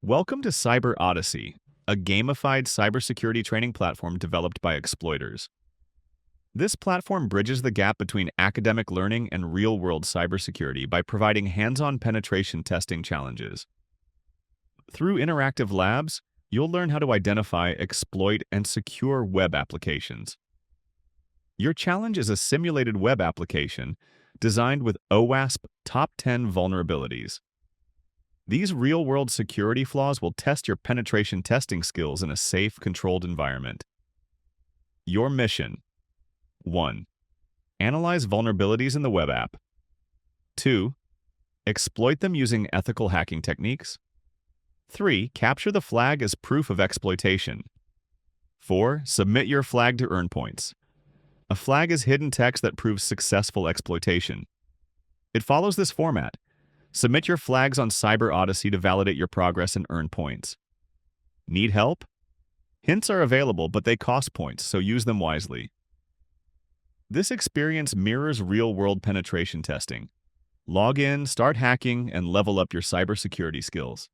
Welcome to Cyber Odyssey, a gamified cybersecurity training platform developed by exploiters. This platform bridges the gap between academic learning and real-world cybersecurity by providing hands-on penetration testing challenges. Through interactive labs, you'll learn how to identify, exploit, and secure web applications. Your challenge is a simulated web application designed with OWASP Top 10 vulnerabilities. These real-world security flaws will test your penetration testing skills in a safe, controlled environment. Your mission: 1. Analyze vulnerabilities in the web app. 2. Exploit them using ethical hacking techniques. 3. Capture the flag as proof of exploitation. 4. Submit your flag to earn points. A flag is hidden text that proves successful exploitation. It follows this format. Submit your flags on Cyber Odyssey to validate your progress and earn points. Need help? Hints are available, but they cost points, so use them wisely. This experience mirrors real-world penetration testing. Log in, start hacking, and level up your cybersecurity skills.